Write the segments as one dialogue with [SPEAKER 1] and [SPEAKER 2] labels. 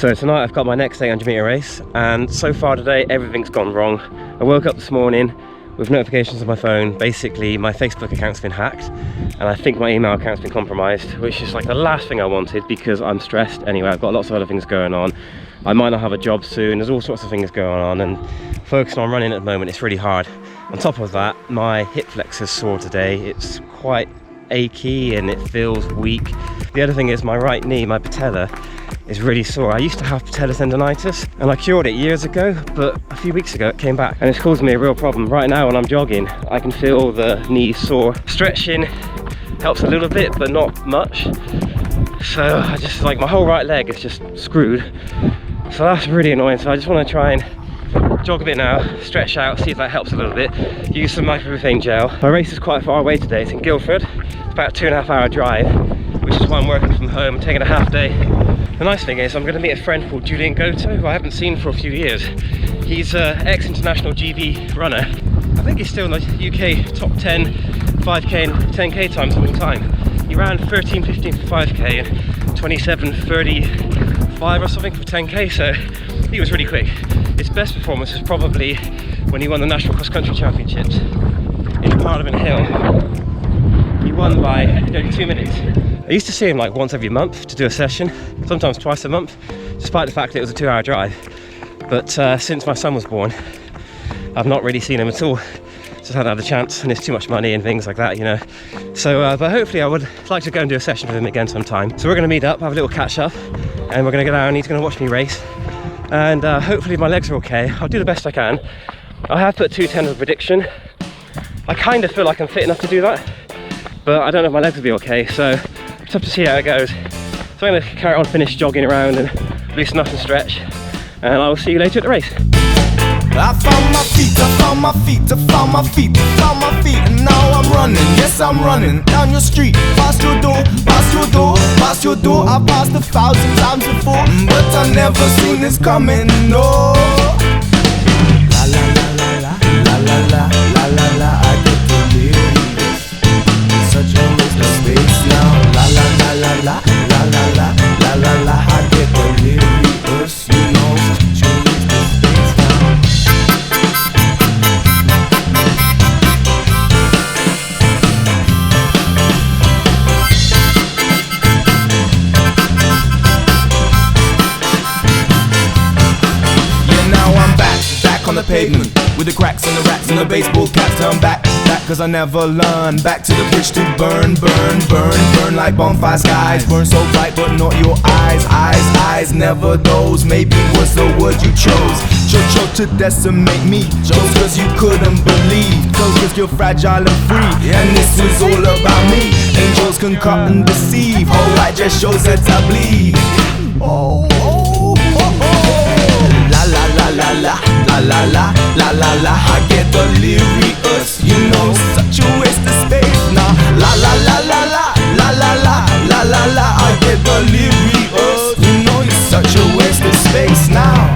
[SPEAKER 1] So tonight I've got my next 800-metre race, and so far today everything's gone wrong. I woke up this morning with notifications on my phone. Basically my Facebook account's been hacked and I think my email account's been compromised, which is like the last thing I wanted because I'm stressed anyway. I've got lots of other things going on. I might not have a job soon. There's all sorts of things going on, and focusing on running at the moment, it's really hard. On top of that, my hip flexor's sore today. It's quite achy and it feels weak. The other thing is my right knee, my patella, is really sore. I used to have patella tendonitis and I cured it years ago, but a few weeks ago it came back and it's causing me a real problem. Right now when I'm jogging, I can feel the knee sore. Stretching helps a little bit, but not much. So I just, like, my whole right leg is just screwed. So that's really annoying. So I just want to try and jog a bit now, stretch out, see if that helps a little bit. Use some microphane gel. My race is quite far away today. It's in Guildford. It's about a 2.5-hour drive, which is why I'm working from home, taking a half day. The nice thing is I'm going to meet a friend called Julian Goater, who I haven't seen for a few years. He's an ex-international GB runner. I think he's still in the UK top 10 5k and 10k times of all time. He ran 13:15 for 5k and 27:35 or something for 10k, so he was really quick. His best performance was probably when he won the National Cross Country Championships in Parliament Hill. He won by 32 minutes. I used to see him like once every month to do a session, sometimes twice a month, despite the fact that it was a 2-hour drive. But since my son was born, I've not really seen him at all. Just haven't had a chance, and it's too much money and things like that, you know. So, but hopefully I would like to go and do a session with him again sometime. So we're going to meet up, have a little catch up, and we're going to go down. He's going to watch me race, and hopefully my legs are okay. I'll do the best I can. I have put 2:10 as a prediction. I kind of feel like I'm fit enough to do that, but I don't know if my legs will be okay, so it's up to see how it goes. So I'm going to carry on, finish jogging around and loosen up and stretch, and I will see you later at the race.
[SPEAKER 2] I found my feet, I found my feet, I found my feet, I found my feet, and now I'm running, yes I'm running down your street, past your door, past your door, past your door. I passed 1,000 times before, but I never seen this coming, no. La la la la la, la la la, la la la, I get delirious. Such a waste of space now. La la la la la, la la la, la la la, I get delirious, you know, such a waste of space now. On the pavement, with the cracks and the rats and the baseball caps, turn back, cause I never learn. Back to the bridge to burn, burn, burn, burn like bonfire skies. Burn so bright but not your eyes, eyes, eyes, never those. Maybe was the word you chose. Chose to decimate me, chose cause you couldn't believe, chose cause you're fragile and free, and this is all about me. Angels can cut and deceive, oh I just shows that I bleed. Oh, oh, oh, oh. La la la la la, la la la, la la la, I get delirious, you know, such a waste of space now. La la la la la, la la la, la la la, I get delirious, you know, you're such a waste of space now.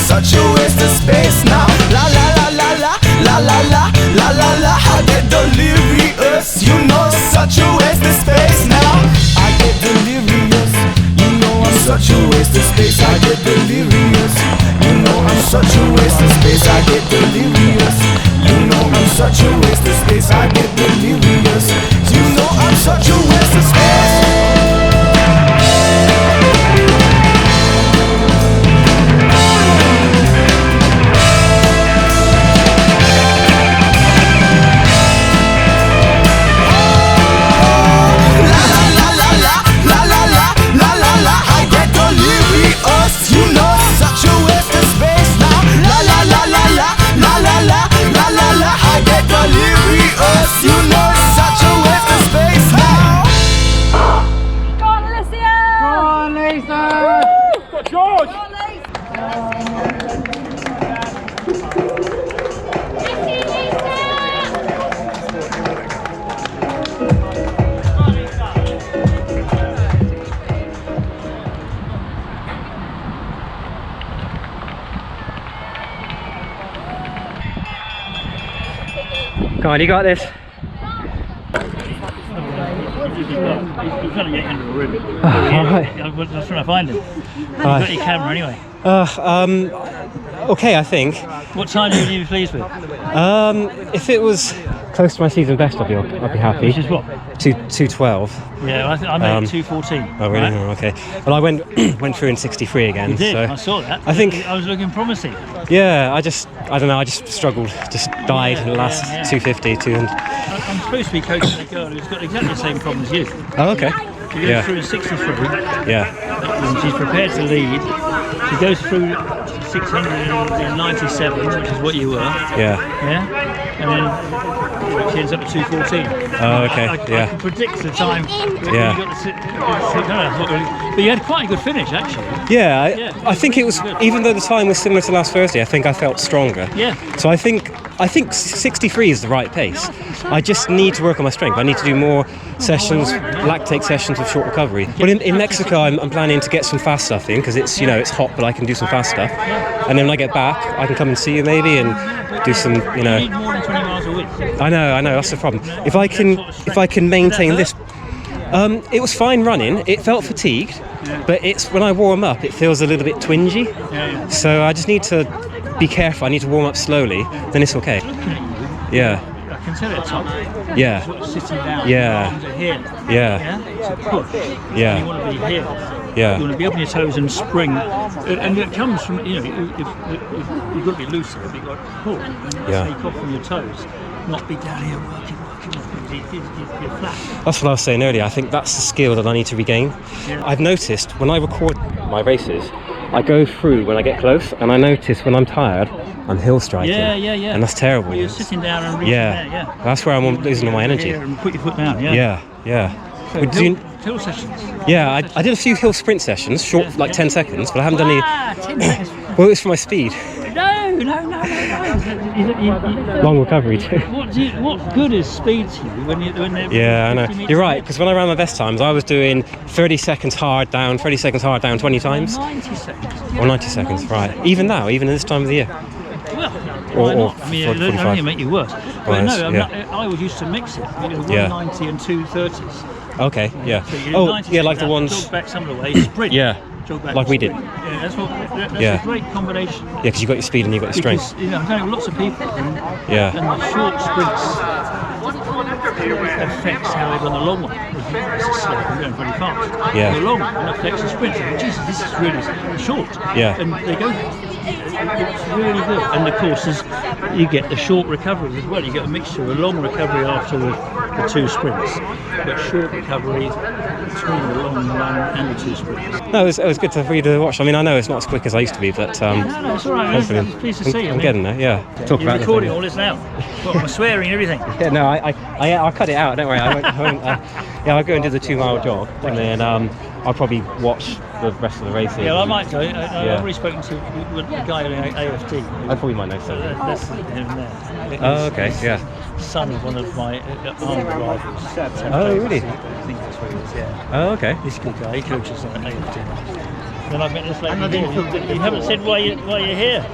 [SPEAKER 2] Such a waste of space now. La la la la la, la la la, la la la, I get delirious, you know, such a waste of space now. I get delirious, you know I'm such a waste of space. I get delirious, you know I'm such a waste of space. I get delirious, you know I'm such a waste of space. I get delirious, you know I'm such a waste of space. You know, such a waste of space now.
[SPEAKER 1] Come on, you got this.
[SPEAKER 3] He's trying to get into the room.
[SPEAKER 1] Alright.
[SPEAKER 3] I was trying to find him. You've got your camera anyway.
[SPEAKER 1] Okay, I think.
[SPEAKER 3] What time would you be pleased with?
[SPEAKER 1] If it was close to my season best, I'd be happy.
[SPEAKER 3] Which is what?
[SPEAKER 1] 2:12.
[SPEAKER 3] Yeah, I made it 2:14.
[SPEAKER 1] Oh really?
[SPEAKER 3] Right?
[SPEAKER 1] Oh, okay. Well, I went through in 63 again.
[SPEAKER 3] You did.
[SPEAKER 1] So
[SPEAKER 3] I saw that.
[SPEAKER 1] I think
[SPEAKER 3] I was looking promising.
[SPEAKER 1] Yeah, I don't know. I just struggled. Just died in the last 250, 200.
[SPEAKER 3] I'm supposed to be coaching a girl who's got exactly the same problem as you.
[SPEAKER 1] Oh, okay.
[SPEAKER 3] She goes through in 63.
[SPEAKER 1] Yeah.
[SPEAKER 3] And she's prepared to lead. She goes through 697, which is what you were.
[SPEAKER 1] Yeah.
[SPEAKER 3] Yeah. And then she ends up at 2:14.
[SPEAKER 1] Oh, okay.
[SPEAKER 3] I can predict the time.
[SPEAKER 1] Yeah.
[SPEAKER 3] But you had quite a good finish, actually.
[SPEAKER 1] Yeah. I think it was, even though the time was similar to last Thursday, I think I felt stronger.
[SPEAKER 3] Yeah.
[SPEAKER 1] So I think 63 is the right pace. I just need to work on my strength. I need to do more sessions, lactate sessions with short recovery. Well, in Mexico, I'm planning to get some fast stuff in because it's it's hot, but I can do some fast stuff. And then when I get back, I can come and see you maybe and do some,
[SPEAKER 3] You need more than 20 miles a week.
[SPEAKER 1] I know. That's the problem. If I can maintain this. It was fine running. It felt fatigued, but it's when I warm up, it feels a little bit twingy. So I just need to be careful. I need to warm up slowly. Then it's okay. Yeah.
[SPEAKER 3] I can tell it's hot.
[SPEAKER 1] Yeah.
[SPEAKER 3] Sort of sitting down.
[SPEAKER 1] Yeah.
[SPEAKER 3] Arms are here.
[SPEAKER 1] Yeah.
[SPEAKER 3] To push.
[SPEAKER 1] Yeah.
[SPEAKER 3] You want to be here.
[SPEAKER 1] Yeah.
[SPEAKER 3] You want to be up on your toes and spring. And it comes from, if you've got to be loose, you've got to pull and take off from your toes. Not be down here working. You're flat.
[SPEAKER 1] That's what I was saying earlier. I think that's the skill that I need to regain. Yeah. I've noticed when I record my races, I go through when I get close, and I notice when I'm tired, I'm hill striking.
[SPEAKER 3] Yeah.
[SPEAKER 1] And that's terrible.
[SPEAKER 3] Well, you're sitting down and reaching there,
[SPEAKER 1] That's where I'm losing all my energy.
[SPEAKER 3] And put your foot down,
[SPEAKER 1] Yeah.
[SPEAKER 3] So hill sessions.
[SPEAKER 1] Yeah, I did a few hill sprint sessions, short, 10 seconds, but I haven't done any.
[SPEAKER 3] 10 seconds.
[SPEAKER 1] Well, it was for my speed.
[SPEAKER 3] No.
[SPEAKER 1] Long recovery too.
[SPEAKER 3] What good is speed to you when
[SPEAKER 1] Yeah, I know. You're right, because when I ran my best times, I was doing 30 seconds hard down, 20 times.
[SPEAKER 3] 90 seconds.
[SPEAKER 1] Or 90 seconds, right. Even now, even in this time of the year.
[SPEAKER 3] Well,
[SPEAKER 1] or
[SPEAKER 3] not? I mean, it only make you worse. But no, I was used to mix it. 190 and 230s.
[SPEAKER 1] Okay, yeah.
[SPEAKER 3] So
[SPEAKER 1] like the ones.
[SPEAKER 3] Jog back some of the way, sprint.
[SPEAKER 1] Yeah.
[SPEAKER 3] Back
[SPEAKER 1] like we did.
[SPEAKER 3] Yeah, that's a great combination.
[SPEAKER 1] Yeah, because you've got your speed and you've got your strength.
[SPEAKER 3] Because, I'm telling you, lots of people. And the short sprints affects how they run the long one. It's a slow, we're going pretty fast.
[SPEAKER 1] Yeah.
[SPEAKER 3] The long one affects the sprint. Jesus, this is really short.
[SPEAKER 1] Yeah.
[SPEAKER 3] And they go. It's really good. And of course, you get the short recoveries as well. You get a mixture of a long recovery after the two sprints, but short recovery between the long run and the two sprints.
[SPEAKER 1] No, it was good for you to watch. I mean, I know it's not as quick as I used to be, but
[SPEAKER 3] no, it's all right.
[SPEAKER 1] hopefully
[SPEAKER 3] I'm pleased to see you.
[SPEAKER 1] I'm getting there. Yeah.
[SPEAKER 3] Talk about recording all this now. I'm swearing and everything.
[SPEAKER 1] Yeah, no, I'll cut it out. Don't worry. I'll go and do the 2 mile jog, and then I'll probably watch the rest of the racing.
[SPEAKER 3] Yeah, I might go. I've already spoken to the guy at AFD.
[SPEAKER 1] I probably might know something.
[SPEAKER 3] That's him there.
[SPEAKER 1] Oh, okay, yeah.
[SPEAKER 3] Son of one of my armed rivals.
[SPEAKER 1] Oh, really?
[SPEAKER 3] I think that's where he is, yeah.
[SPEAKER 1] Oh, okay.
[SPEAKER 3] This good guy, he coaches at AFD. Then I met this lady here. You haven't said why you're here.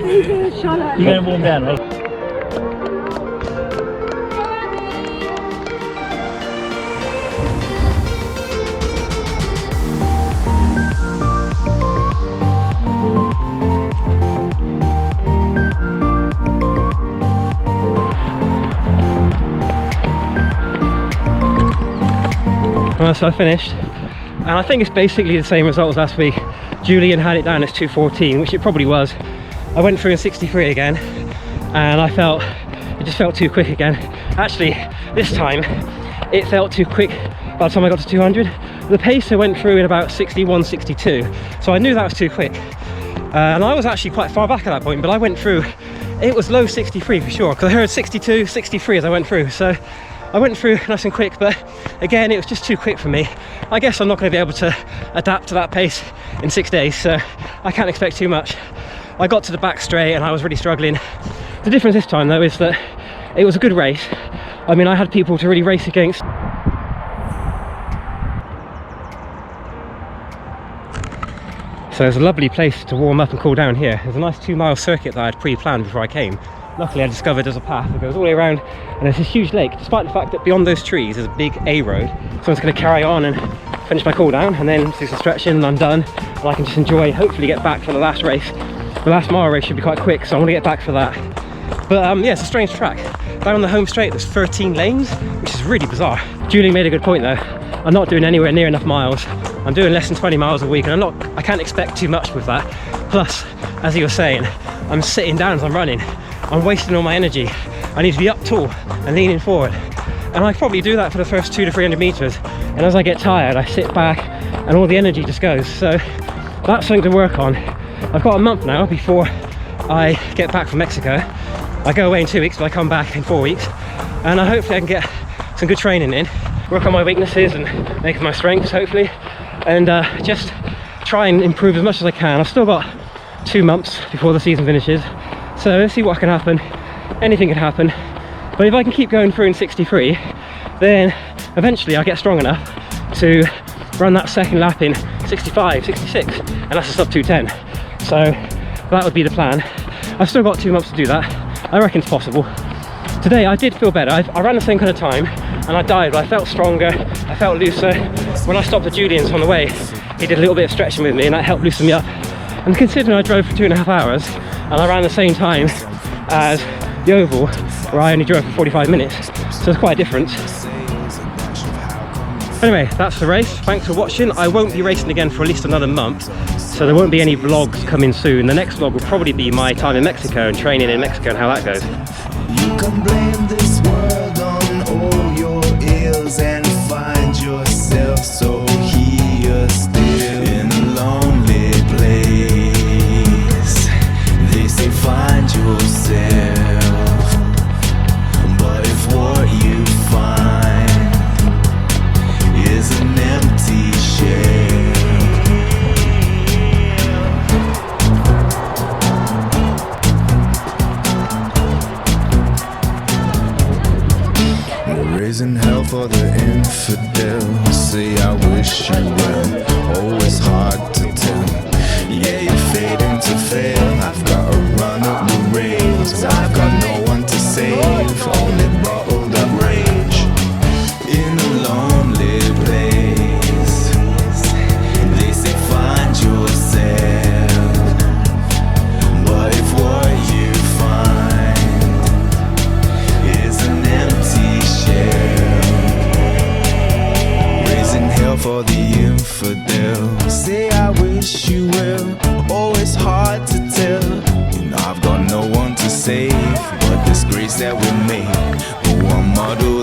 [SPEAKER 3] You're going to warm down, right?
[SPEAKER 1] Well, so I finished, and I think it's basically the same result as last week. Julian had it down as 2:14, which it probably was. I went through in 63 again, and it just felt too quick again. Actually, this time, it felt too quick by the time I got to 200. The pace I went through in about 61, 62, so I knew that was too quick. And I was actually quite far back at that point, but I went through, it was low 63 for sure, because I heard 62, 63 as I went through, so I went through nice and quick, but again, it was just too quick for me. I guess I'm not going to be able to adapt to that pace in 6 days, so I can't expect too much. I got to the back straight and I was really struggling. The difference this time though is that it was a good race. I mean, I had people to really race against. So there's a lovely place to warm up and cool down here. There's a nice 2 mile circuit that I had pre-planned before I came. luckily I discovered there's a path that goes all the way around, and there's this huge lake, despite the fact that beyond those trees there's a big A road. So I'm just going to carry on and finish my cool down, and then do some stretching, and I'm done, and I can just enjoy, hopefully get back for the last race. The last mile race should be quite quick, so I want to get back for that. But yeah, it's a strange track. Down the home straight there's 13 lanes, which is really bizarre. Julian made a good point though. I'm not doing anywhere near enough miles. I'm doing less than 20 miles a week, and I can't expect too much with that. Plus, as he was saying, I'm sitting down as I'm running. I'm wasting all my energy. I need to be up tall and leaning forward. And I probably do that for the first 200 to 300 meters. And as I get tired, I sit back and all the energy just goes. So that's something to work on. I've got a month now before I get back from Mexico. I go away in 2 weeks, but I come back in 4 weeks. And hopefully I can get some good training in. Work on my weaknesses and make my strengths, hopefully. And just try and improve as much as I can. I've still got 2 months before the season finishes. So let's see what can happen. Anything can happen. But if I can keep going through in 63, then eventually I'll get strong enough to run that second lap in 65, 66, and that's a sub 210. So that would be the plan. I've still got 2 months to do that. I reckon it's possible. Today I did feel better. I ran the same kind of time and I died, but I felt stronger, I felt looser. When I stopped at Julian's on the way, he did a little bit of stretching with me and that helped loosen me up. And considering I drove for 2.5 hours and I ran the same time as the oval, where I only drove for 45 minutes, so it's quite a difference. Anyway, that's the race. Thanks for watching. I won't be racing again for at least another month, so there won't be any vlogs coming soon. The next vlog will probably be my time in Mexico and training in Mexico and how that goes.
[SPEAKER 2] You can blame this world on all your ills and find yourself so here still in a lonely place. They say find yourself, but if what you find is an empty shell, raising hell for the infidel. Say I wish you well, always hard to tell. Yeah, you're fading to fail. I've got to run up the rails. I've got no one to save, only bottled up rage in a lonely place. They say find yourself, but if what you find is an empty shell, raising hell for the infidel. Say I wish you well, always hard to tell. You know I've got no one to save, but this grace that we make, but one model